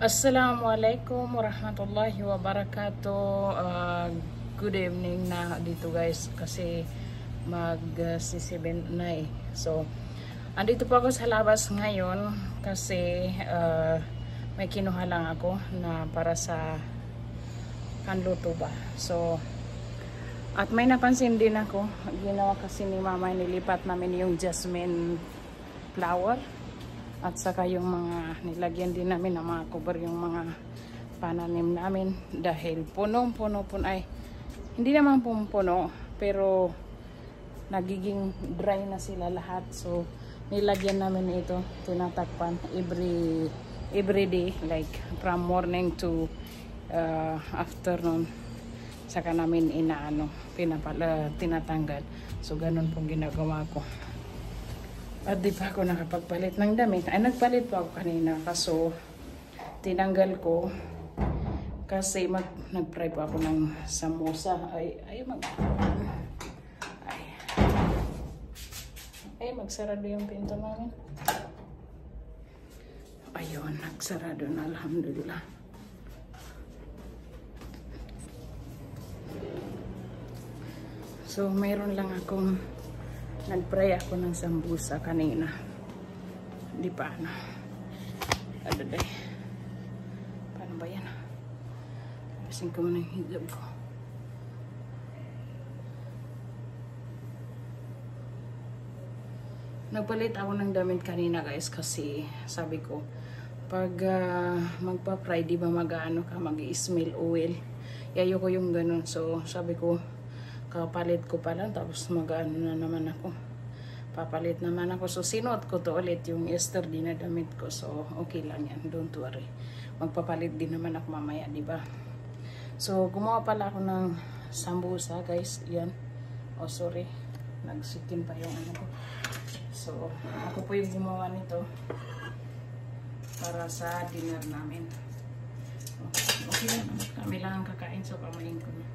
Assalamualaikum warahmatullahi wabarakatuh. Good evening na dito guys kasi mag-7 na eh. So, andito po ako sa labas ngayon kasi may kinuha lang ako na para sa panluto ba. So, at may napansin din ako, ginawa kasi ni mama, nilipat namin yung jasmine flower. At saka yung mga nilagyan din namin ng mga cover yung mga pananim namin dahil punong-puno ay hindi naman puno pero nagiging dry na sila lahat. So nilagyan namin ito, tinatakpan every day, like from morning to afternoon. Saka namin tinatanggal. So ganun pong ginagawa ko. At di pa ako nakapagpalit ng damit. Ay, nagpalit pa ako kanina. Kaso, tinanggal ko. Kasi nag-fry pa ako ng samosa. Magsarado yung pinto namin. Ayun, nagsarado na. Alhamdulillah. So, mayroon lang akong nag-fry ako ng sambusa kanina. Di pa ano. Adaday. Paano ba yan? Pasin ko muna yung hijab ko. Nagpalit ako ng damit kanina guys kasi sabi ko pag magpa-fry di ba mag-ano ka, mag-i-smell oil. Yayo ko yung ganun. So sabi ko kapalit ko pa lang tapos mag-ano na naman ako, papalit naman ako. So sinuot ko to ulit yung yesterday na damit ko, so okay lang yan, don't worry, magpapalit din naman ako mamaya, di ba? So gumawa pala ako ng sambusa guys, yan. Oh sorry, nagsikin pa yung ano ko. So ako po yung gumawa nito para sa dinner namin. Okay lang, kami lang ang kakain, so pamayin ko na.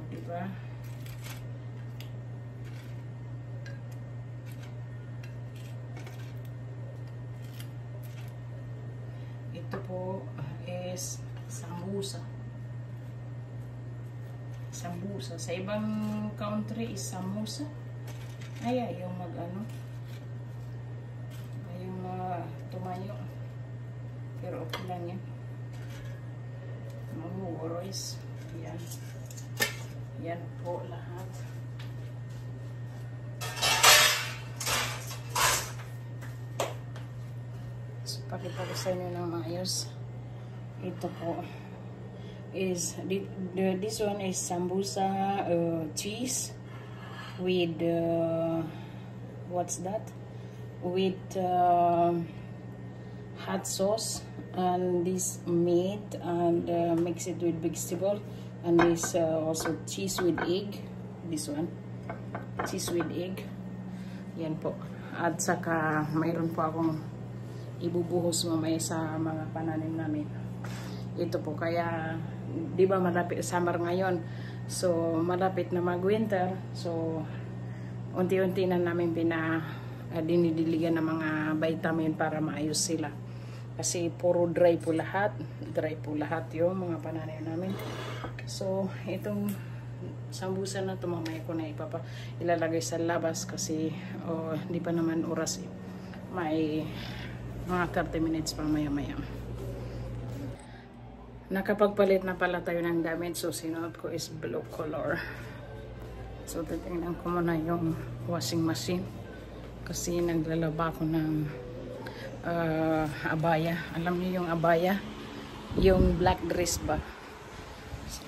Diba? Ito po is sambusa. Sambusa. Sa ibang country is samosa. Yung mag-ano. Yung tumayo. Pero okay lang yan. Mamuoros. Yan. Yan po lahat. So, pakita ko sa inyo ng maayos. Ito po is, this one is sambusa cheese with, what's that? With hot sauce. And this meat and mix it with vegetable. And this also cheese with egg. This one. Cheese with egg. Yan po. At saka mayroon po akong ibubuhos mamaya sa mga pananim namin. Ito po. Kaya, di ba malapit summer ngayon. So, malapit na mag-winter. So, unti-unti na namin dinidiligan ng mga vitamin para maayos sila. Kasi puro dry po lahat. Dry po lahat yung mga pananim namin. So, itong sambusa na ito, mamaya ko na ilalagay sa labas kasi hindi pa naman oras eh. May mga 30 minutes pa maya-maya. Nakapagpalit na pala tayo ng damit. So, sinuot ko is blue color. So, titingnan ko muna yung washing machine. Kasi naglalaba ko ng abaya. Alam niyo yung abaya? Yung black dress ba?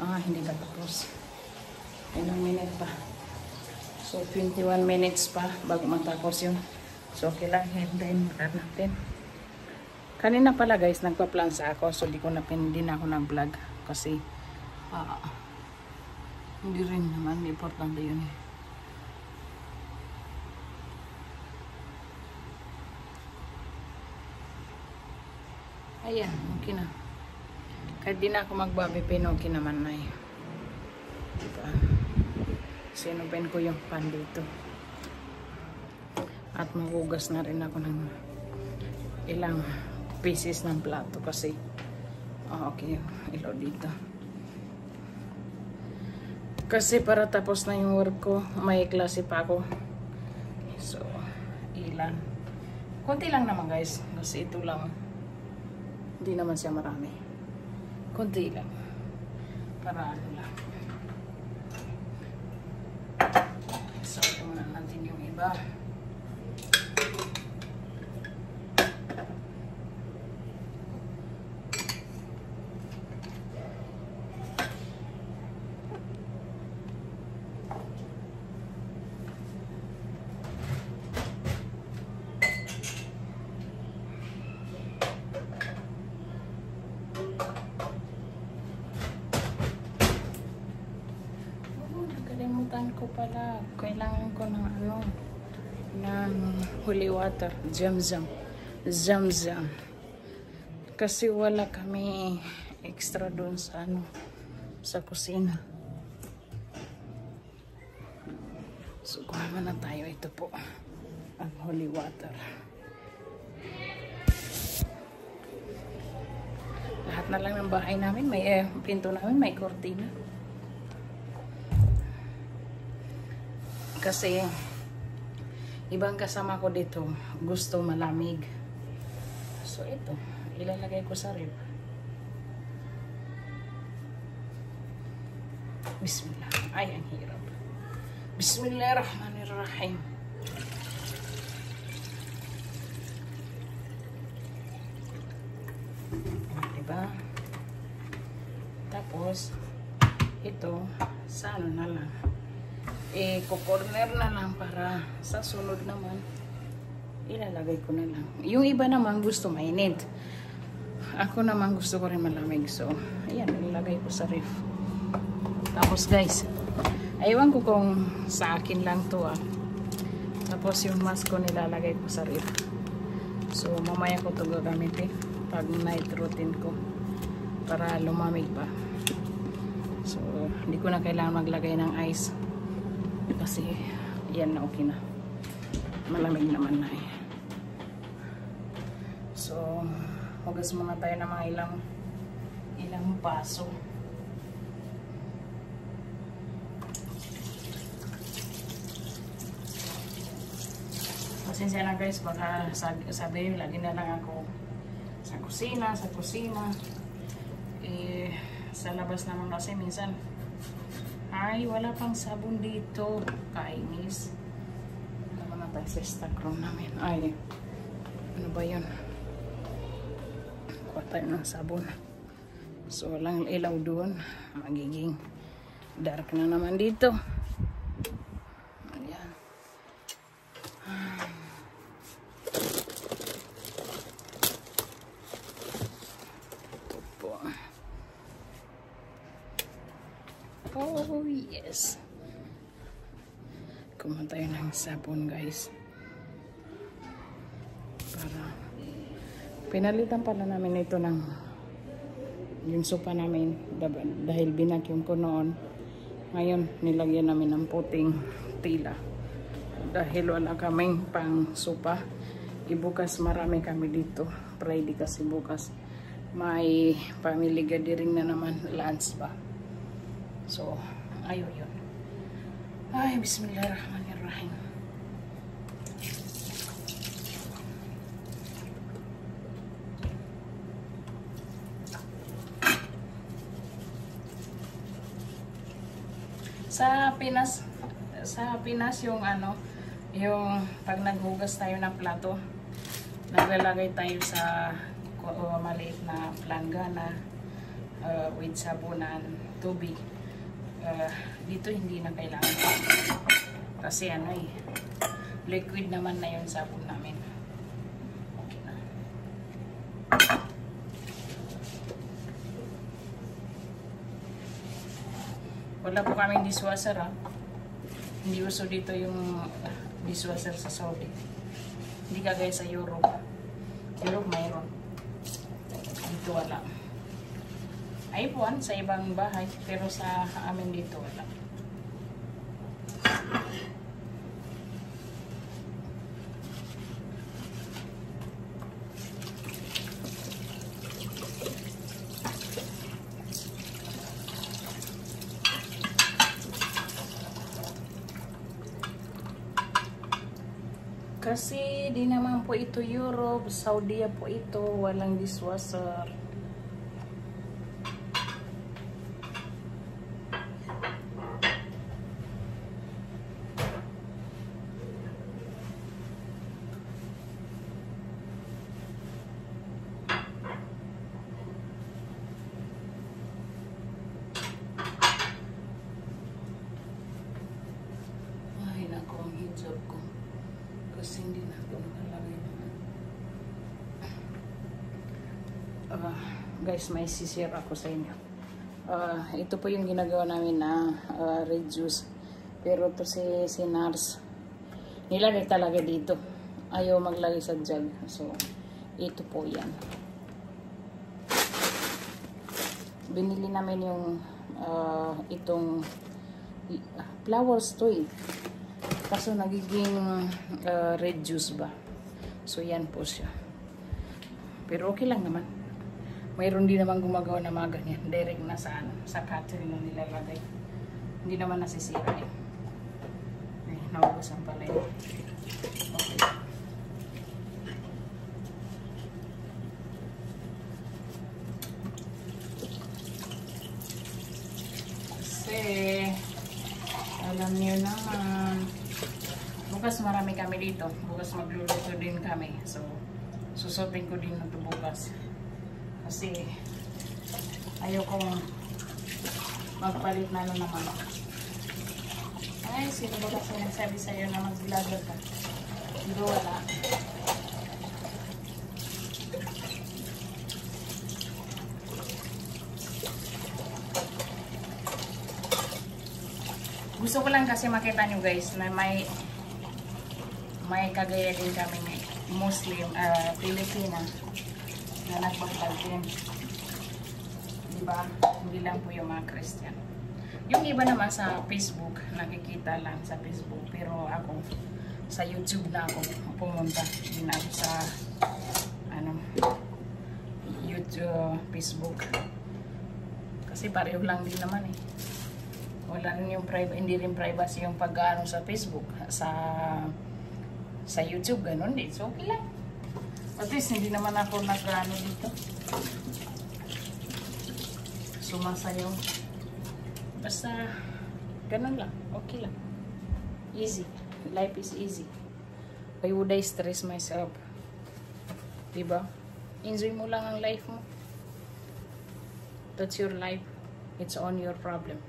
Hindi ka tapos. Ilang minute pa. So, 21 minutes pa bago matapos yun. So, okay lang. Hintayin mo natin. Kanina pala guys, nagpa-plansa ako. So, di na ako nag-vlog. Kasi, hindi rin naman. Importante yun eh. Ayan, okay na. Kahit di na ako magbabi, okay naman na eh. Diba? Sinuben ko yung pan dito. At magugas na rin ako ng ilang pieces ng plato kasi okay, ilaw dito. Kasi para tapos na yung work ko, may klase pa ako. So, ilan. Konti lang naman guys. Kasi ito lang. Hindi naman siya marami. Konti lang. Para ano lang. So, ito muna natin yung iba. Ko pala, kailangan ko ng ano, ng holy water, Zamzam. Kasi wala kami extra doon sa ano, sa kusina. So kuha na tayo, ito po ang holy water. Lahat na lang ng bahay namin may pinto namin may kortina. Kasi ibang kasama ko dito gusto malamig. So ito, ilalagay ko sa ref. Bismillah. Ay, ang hirap. Bismillahirrahmanirrahim. Diba? Tapos ito sa ano na lang, ko-corner na lang para sa sunod naman ilalagay ko na lang. Yung iba naman gusto mainit, ako naman gusto ko rin malamig, so ayan, ilalagay ko sa ref. Tapos guys, aywan ko kung sa akin lang to tapos yung mask ko nilalagay ko sa ref, so mamaya ko to gagamitin pag night routine ko para lumamig pa. So hindi ko na kailangan maglagay ng ice kasi yan na, okay na, malamig naman na So hugas muna tayo ng mga ilang paso. Pasensya na guys, baka sabi yun, lagi na lang ako sa kusina sa labas naman kasi minsan ay wala pang sabon dito, kainis. Tama na tayo sa stock room namin. Ay, ano ba yun, kuha tayo ng sabon. So walang ilaw doon, magiging dark na naman dito. Ayan. Oh yes, kumuha tayo ng sabon guys, para pinalitan pala namin ito ng yung sopa namin dahil binakyum ko noon. Ngayon nilagyan namin ng puting tila dahil wala kaming pang sopa. Ibukas marami kami dito, Friday kasi bukas may family gathering na naman, lunch ba. So, ayun yun. Ay, bismillahirrahmanirrahim. Sa Pinas yung ano, yung pag naghugas tayo ng plato, naglalagay tayo sa maliit na planggana with sabunan, tubig. Dito hindi na kailangan kasi ano liquid naman na yung sabon namin. Okay na. Wala po kaming dishwasher hindi uso dito yung dishwasher sa Saudi, hindi kagaya sa Europe mayroon, dito wala. iPhone sa ibang bahay, pero sa amin dito wala. Kasi di naman po ito Europe, Saudi po ito, walang dishwasher. Ay, naku, ang hijab ko. Kasi hindi na ako nakalagay naman. Guys, may sisir ako sa inyo. Ito po yung ginagawa namin na red juice. Pero to si Nars, nilagay talaga dito. Ayaw maglagay sa jug. So, ito po yan. Binili namin yung itong flowers to eh. Kaso nagiging red juice ba. So, yan po siya. Pero okay lang naman. Mayroon din naman gumagawa na mga ganyan. Direct na sa catering na nilalagay. Hindi naman nasisira eh. Ay, naubusan pala yun. Okay. Kasi, alam niyo naman, bukas marami kami dito. Bukas magluluto din kami. So, susutin ko din ito bukas. Kasi, ayaw kong magpalit na naman. Ay, sino ba kasi nagsabi sa'yo na mag-vlogger ka? Hindi wala. Gusto ko lang kasi makita nyo guys na may kagaya din kami Muslim, Pilipina na nagbablog din. Diba? Hindi lang po yung mga Christian. Yung iba naman sa Facebook, nakikita lang sa Facebook. Pero ako, sa YouTube na ako pumunta. Hindi na ako sa YouTube, Facebook. Kasi pareho lang din naman eh. Wala rin yung hindi rin privacy yung pag-ano sa Facebook. Sa YouTube, ganun din. So, okay lang. At least, hindi naman ako nag-ano dito. Sumasayaw. Basta, ganun lang. Okay lang. Easy. Life is easy. Why would I stress myself? Diba? Enjoy mo lang ang life mo. That's your life. It's on your problem.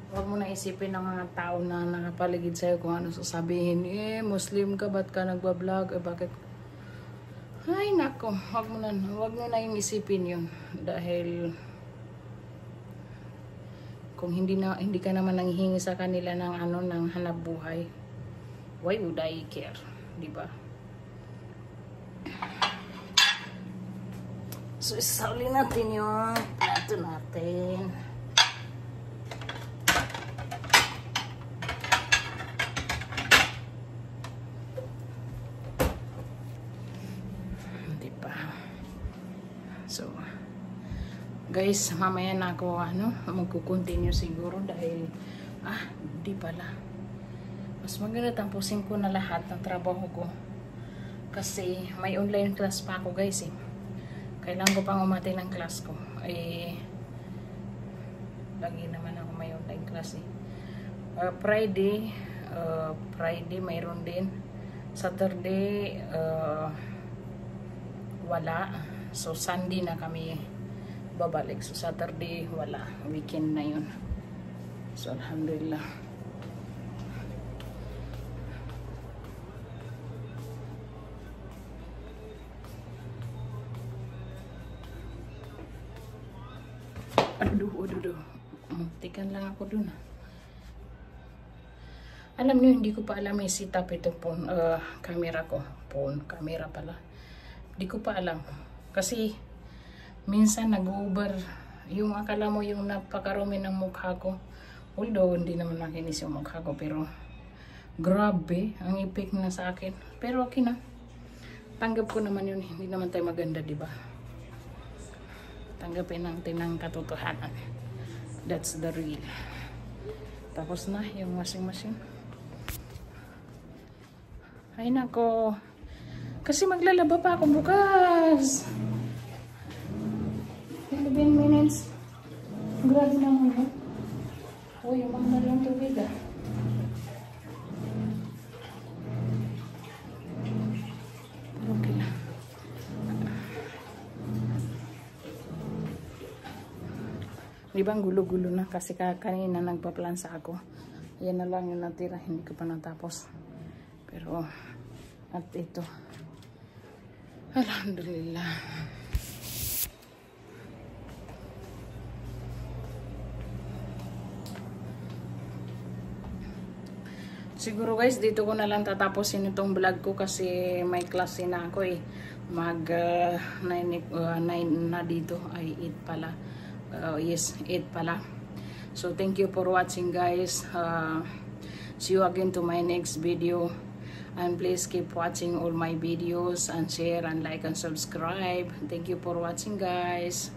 Huwag mo na isipin ng mga tao na nakapaligid sa'yo kung ano sasabihin. Muslim ka, ba't ka nagbablog? Bakit? Ay, nako. Huwag mo na yung isipin yun. Dahil, kung hindi ka naman nanghihingi sa kanila ng ng hanap buhay, why would I care? Diba? So, isauli natin yung plato natin. So, guys, mamaya na ako magkukontinue siguro dahil di pala. Mas maganda tampusin ko na lahat ng trabaho ko. Kasi may online class pa ako guys eh. Kailangan ko pang umati ng class ko. Lagi naman ako may online class eh. Friday mayroon din. Saturday wala. So, Sunday na kami babalik. So, Saturday, wala. Weekend na yun. So, alhamdulillah. Aduh. Muntikan lang ako dun. Alam niyo, hindi ko pa alam may setup itong camera ko. Camera pala. Hindi ko pa alam. Kasi, minsan nag-over. Yung akala mo yung napakarumi ng mukha ko. Although, hindi naman nakinis yung mukha ko. Pero, grabe, ang ipik na sa akin. Pero, okay na. Tanggap ko naman yun. Hindi naman tayo maganda, diba? Tanggapin natin ang katotohanan. That's the real. Tapos na yung washing machine. Ay nako. Kasi maglalaba pa ako bukas. 11 minutes. Grabe naman ha. Uy, yung mahal yung tubig ah. Okay lang. Di ba gulo-gulo na kasi kanina nagpa-plansa ako. Yan na lang yung natira, hindi ko pa natapos. Pero at ito. Alhamdulillah. Siguro guys, dito ko na lang tatapusin itong vlog ko kasi may klase na ako eh. Mag 9 na dito ay 8 pala. Yes, 8 pala. So thank you for watching guys. See you again to my next video. And please keep watching all my videos and share and like and subscribe. Thank you for watching guys.